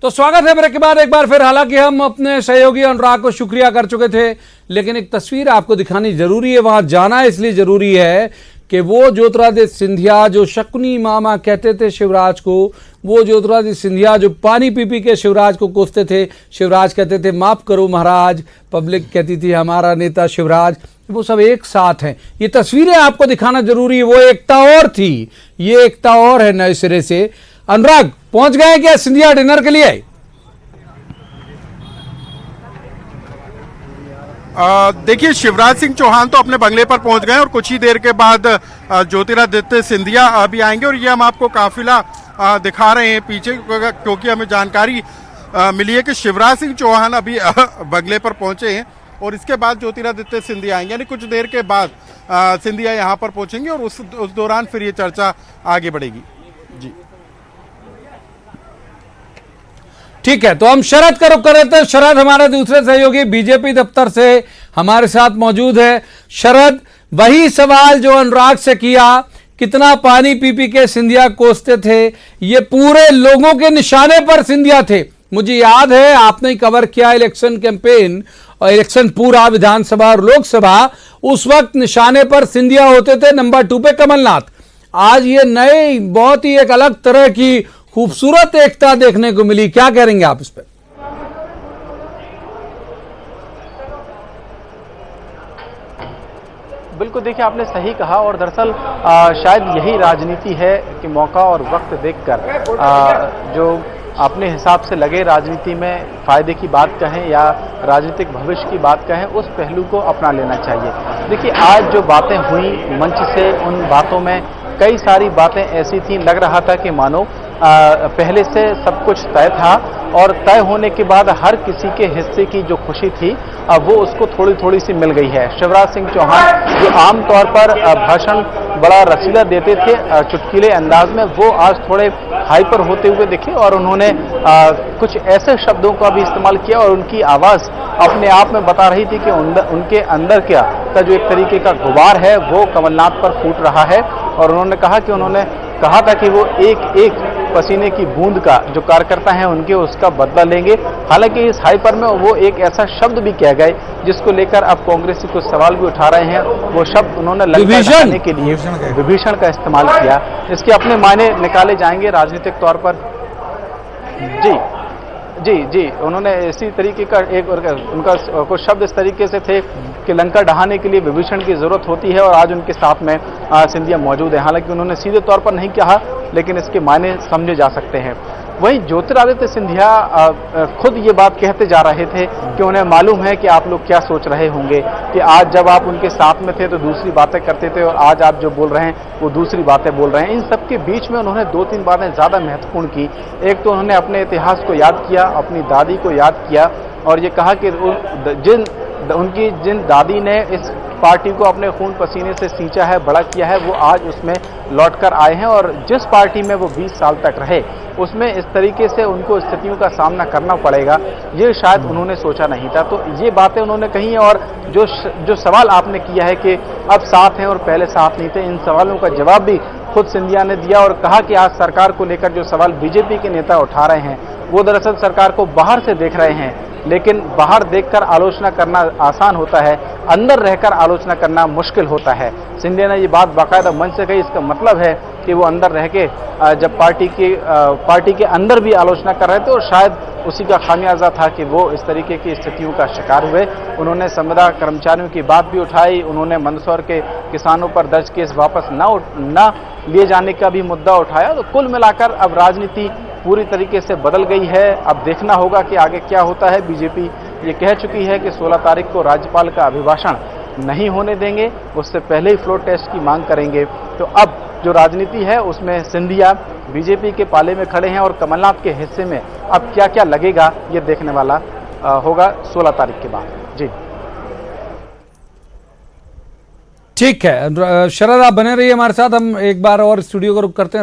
तो स्वागत है ब्रेक के बाद एक बार फिर। हालांकि हम अपने सहयोगी अनुराग को शुक्रिया कर चुके थे, लेकिन एक तस्वीर आपको दिखानी जरूरी है, वहां जाना इसलिए जरूरी है कि वो ज्योतिरादित्य सिंधिया जो शकुनी मामा कहते थे शिवराज को, वो ज्योतिरादित्य सिंधिया जो पानी पी पी के शिवराज को कोसते थे, शिवराज कहते थे माफ करो महाराज, पब्लिक कहती थी हमारा नेता शिवराज, वो सब एक साथ हैं। ये तस्वीरें आपको दिखाना जरूरी है। वो एकता और थी, ये एकता और है नए सिरे से। अनुराग पहुंच गए क्या सिंधिया डिनर के लिए? देखिए, शिवराज सिंह चौहान तो अपने बंगले पर पहुंच गए और कुछ ही देर के बाद ज्योतिरादित्य सिंधिया भी आएंगे। और ये हम आपको काफिला दिखा रहे हैं पीछे, क्योंकि हमें जानकारी मिली है कि शिवराज सिंह चौहान अभी बंगले पर पहुंचे हैं और इसके बाद ज्योतिरादित्य सिंधिया आएंगे, यानी कुछ देर के बाद सिंधिया यहां पर पहुंचेंगे और उस दौरान फिर ये चर्चा आगे बढ़ेगी। जी ठीक है, तो हम शरद का रुख कर रहे थे। शरद हमारे दूसरे सहयोगी बीजेपी दफ्तर से हमारे साथ मौजूद है। शरद, वही सवाल जो अनुराग से किया, कितना पानी पी पी के सिंधिया कोसते थे, ये पूरे लोगों के निशाने पर सिंधिया थे। मुझे याद है आपने ही कवर किया इलेक्शन कैंपेन और इलेक्शन पूरा, विधानसभा और लोकसभा, उस वक्त निशाने पर सिंधिया होते थे, नंबर 2 पे कमलनाथ। आज ये नए बहुत ही एक अलग तरह की खूबसूरत एकता देखने को मिली, क्या कहेंगे आप इस पर? बिल्कुल, देखिए आपने सही कहा और दरअसल शायद यही राजनीति है कि मौका और वक्त देखकर जो अपने हिसाब से लगे राजनीति में फायदे की बात कहें या राजनीतिक भविष्य की बात कहें, उस पहलू को अपना लेना चाहिए। देखिए, आज जो बातें हुई मंच से, उन बातों में कई सारी बातें ऐसी थी, लग रहा था कि मानो पहले से सब कुछ तय था और तय होने के बाद हर किसी के हिस्से की जो खुशी थी वो उसको थोड़ी थोड़ी सी मिल गई है। शिवराज सिंह चौहान जो आमतौर पर भाषण बड़ा रसीला देते थे चुटकीले अंदाज में, वो आज थोड़े हाइपर होते हुए दिखे और उन्होंने कुछ ऐसे शब्दों का भी इस्तेमाल किया और उनकी आवाज़ अपने आप में बता रही थी कि उनके अंदर क्या का जो एक तरीके का गुबार है वो कमलनाथ पर फूट रहा है। और उन्होंने कहा था कि वो एक एक पसीने की बूंद का जो कार्यकर्ता हैं उनके, उसका बदला लेंगे। हालांकि इस हाइपर में वो एक ऐसा शब्द भी कह गए जिसको लेकर अब कांग्रेसी कुछ सवाल भी उठा रहे हैं। वो शब्द उन्होंने लंका ढाने के लिए विभीषण का इस्तेमाल किया। इसके अपने मायने निकाले जाएंगे राजनीतिक तौर पर। जी, उन्होंने इसी तरीके का एक उनका कुछ शब्द इस तरीके से थे कि लंका ढहाने के लिए विभीषण की जरूरत होती है और आज उनके साथ में सिंधिया मौजूद है। हालांकि उन्होंने सीधे तौर पर नहीं कहा, लेकिन इसके मायने समझे जा सकते हैं। वहीं ज्योतिरादित्य सिंधिया खुद ये बात कहते जा रहे थे कि उन्हें मालूम है कि आप लोग क्या सोच रहे होंगे, कि आज जब आप उनके साथ में थे तो दूसरी बातें करते थे और आज आप जो बोल रहे हैं वो दूसरी बातें बोल रहे हैं। इन सब के बीच में उन्होंने 2-3 बातें ज़्यादा महत्वपूर्ण की। एक तो उन्होंने अपने इतिहास को याद किया, अपनी दादी को याद किया और ये कहा कि जिन दादी ने इस पार्टी को अपने खून पसीने से सींचा है, बड़ा किया है, वो आज उसमें लौटकर आए हैं और जिस पार्टी में वो 20 साल तक रहे उसमें इस तरीके से उनको स्थितियों का सामना करना पड़ेगा, ये शायद उन्होंने सोचा नहीं था। तो ये बातें उन्होंने कही और जो सवाल आपने किया है कि अब साथ हैं और पहले साथ नहीं थे, इन सवालों का जवाब भी खुद सिंधिया ने दिया और कहा कि आज सरकार को लेकर जो सवाल बीजेपी के नेता उठा रहे हैं वो दरअसल सरकार को बाहर से देख रहे हैं, लेकिन बाहर देखकर आलोचना करना आसान होता है, अंदर रहकर आलोचना करना मुश्किल होता है। सिंधिया ने ये बात बाकायदा मंच से कही। इसका मतलब है कि वो अंदर रह के जब पार्टी के अंदर भी आलोचना कर रहे थे और शायद उसी का खामियाजा था कि वो इस तरीके की स्थितियों का शिकार हुए। उन्होंने संविदा कर्मचारियों की बात भी उठाई, उन्होंने मंदसौर के किसानों पर दर्ज केस वापस न लिए जाने का भी मुद्दा उठाया। तो कुल मिलाकर अब राजनीति पूरी तरीके से बदल गई है। अब देखना होगा कि आगे क्या होता है। बीजेपी ये कह चुकी है कि 16 तारीख को राज्यपाल का अभिभाषण नहीं होने देंगे, उससे पहले ही फ्लोर टेस्ट की मांग करेंगे। तो अब जो राजनीति है उसमें सिंधिया बीजेपी के पाले में खड़े हैं और कमलनाथ के हिस्से में अब क्या क्या लगेगा ये देखने वाला होगा 16 तारीख के बाद। जी ठीक है, शरद आप बने रहिए हमारे साथ। हम एक बार और स्टूडियो का रुख करते हैं।